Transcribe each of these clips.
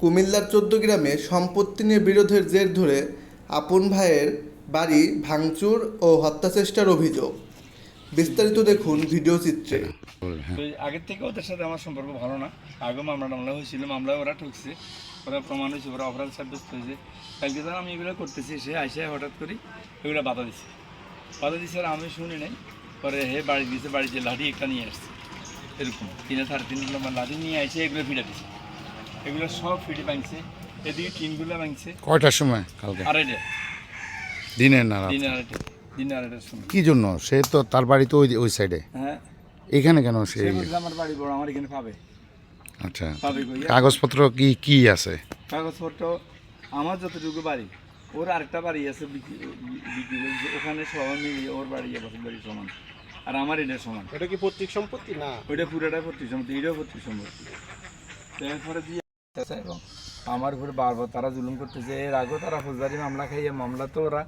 কুমিল্লার ১৪ গ্রামে সম্পত্তি নিয়ে বিরোধের জের ধরে আপন ভাইয়ের বাড়ি ভাঙচুর ও হত্যাচেষ্টার অভিযোগ। বিস্তারিত দেখুন ভিডিও চিত্রে। তো আগের থেকে ওদের সাথে আমার সম্পর্ক ভালো না। আগে মামলা হয়েছিল, মামলায় ওরা ঠকছে, ওরা প্রমাণ হয়েছে, ওরা অপরাধ সাব্যস্ত হয়েছে। কালকে ধর আমি এগুলো করতেছি, সে আইসে হঠাৎ করে এগুলো বাধা দিচ্ছে আর আমি শুনি নাই। পরে হে বাড়ি দিয়েছে, বাড়িতে লাঠি একটা নিয়ে আসছে, এরকম 3-3.5 নম্বর লাঠি নিয়ে আসে এগুলো ফিরে দিচ্ছে। এগুলো সব ফিটে ভাঙছে, এদিকে টিনগুলো ভাঙছে। কয়টার সময়? কালকে আড়াইটা দিনের না দিনে আড়াইটার সময়। কি জন্য? সে তো তার বাড়ি তো ওই সাইডে। হ্যাঁ, এখানে কেন সে? আমার বাড়ি বড়, আমার এখানে পাবে। আচ্ছা, পাবে কাগজপত্র কি আছে? কাগজপত্র আমার যতটুকু বাড়ি, ওর আরেকটা বাড়ি আছে বিক্রি ওখানে সবাই মিলিয়ে ওর বাড়ি বছর বাড়ি সমান, আর আমার এটা সমান। এটা কি পৈতৃক সম্পত্তি? না, ওইটা পুরোটাই পৈতৃক সম্পত্তি, এটাও পৈতৃক সম্পত্তি। এরপরে দিয়ে এবং আমার উপরে বারবার তারা জুলুম করতেছে। এর আগেও তারা ফৌজদারি মামলা খাইয়ে, মামলা তো ওরা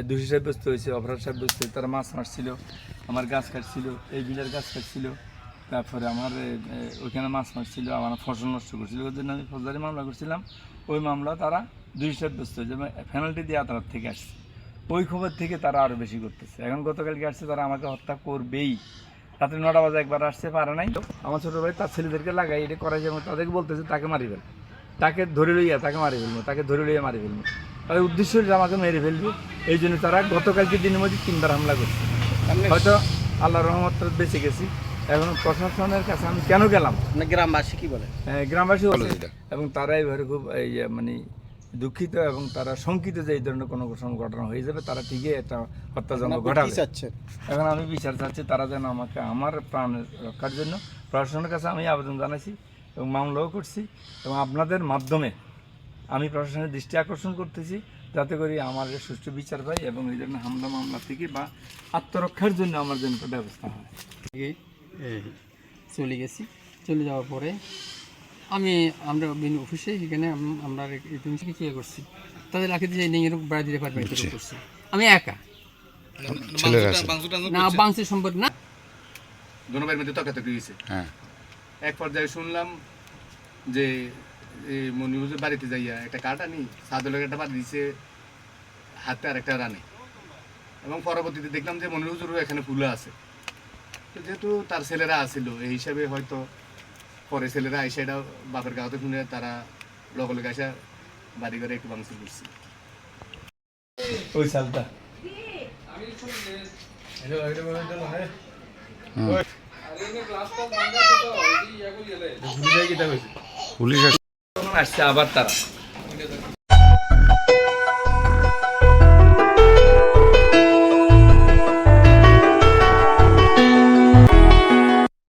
দোষী সাব্যস্ত হয়েছে, অপরাধ সাব্যস্ত হয়েছে। তারা মাছ মারছিল, আমার গাছ কাটছিল, এই বিলের গাছ কাটছিল, তারপরে আমার ওইখানে মাছ মারছিল, আমার ফসল নষ্ট করছিল। ওই জন্য আমি ফৌজদারি মামলা করছিলাম। ওই মামলা তারা দোষী সাব্যস্ত হয়েছে, পেনাল্টি দিয়ে আদালত থেকে আসছে। ওই খবর থেকে তারা আরও বেশি করতেছে। এখন গতকালকে আসছে, তারা আমাকে হত্যা করবেই। রাত্রে 9টা বাজে একবার আসছে, পারে নাই। আমার ছোটো ভাই তার ছেলেদেরকে লাগাই এটা করাই যাবে, তাদেরকে বলতেছে তাকে মারি ফেল, তাকে ধরে লইয়া তাকে মারি ফেলবো, তাকে ধরে লইয়া মারি ফেলবো। তাদের উদ্দেশ্য হচ্ছে আমাকে মেরে ফেলবে। এই জন্য তারা গতকালকে দিনের মধ্যে 3বার হামলা করছে। হয়তো আল্লাহর রহমত বেঁচে গেছি। এখন প্রশাসনের কাছে আমি কেন গেলাম, গ্রামবাসী কি বলে? গ্রামবাসী বলে, এবং তারা এইভাবে খুব মানে দুঃখিত এবং তারা শঙ্কিত যে এই ধরনের কোনো ঘটনা হয়ে যাবে। তারা ঠিকই একটা হত্যাযজ্ঞ ঘটাবে। এখন আমি বিচার চাচ্ছি, তারা যেন আমাকে আমার প্রাণ রক্ষার জন্য প্রশাসনের কাছে আমি আবেদন জানাইছি এবং মামলাও করছি, এবং আপনাদের মাধ্যমে আমি প্রশাসনের দৃষ্টি আকর্ষণ করতেছি যাতে করে আমার সুষ্ঠু বিচার পাই এবং এই ধরনের মামলা থেকে বা আত্মরক্ষার জন্য আমার জন্য ব্যবস্থা হয়। চলে গেছি, চলে যাওয়ার পরে আমরা বিভিন্ন অফিসে এখানে আমরা এই জিনিসকে কী করছি, তাদের রাখি দিয়ে নেই এরকম বাড়ি দিতে পারবেন করছি। আমি একা না, বাংসের সম্পদ না, দুনোভাইয়ের মধ্যে তর্কাতর্কি হয়েছে। হ্যাঁ, এক পর্যায়ে শুনলাম যে মনিরুজের বাড়িতে যাইয়া একটা কাঠ আনি, সাদুলের একটা বাড়ি দিয়েছে হাতে আর একটা রানে, এবং পরবর্তীতে দেখলাম যে মনিরুজেরও এখানে ফুলে আছে। যেহেতু তার ছেলেরা আসছিল, এই হিসাবে হয়তো পরে ছেলেরা এসে এটা বাপের গাঁতে শুনে তারা লগে আসা বাড়ি ঘরে একটু ভাঙচুর করছে। ওই সালটা পুলিশ আসছে আবার তারা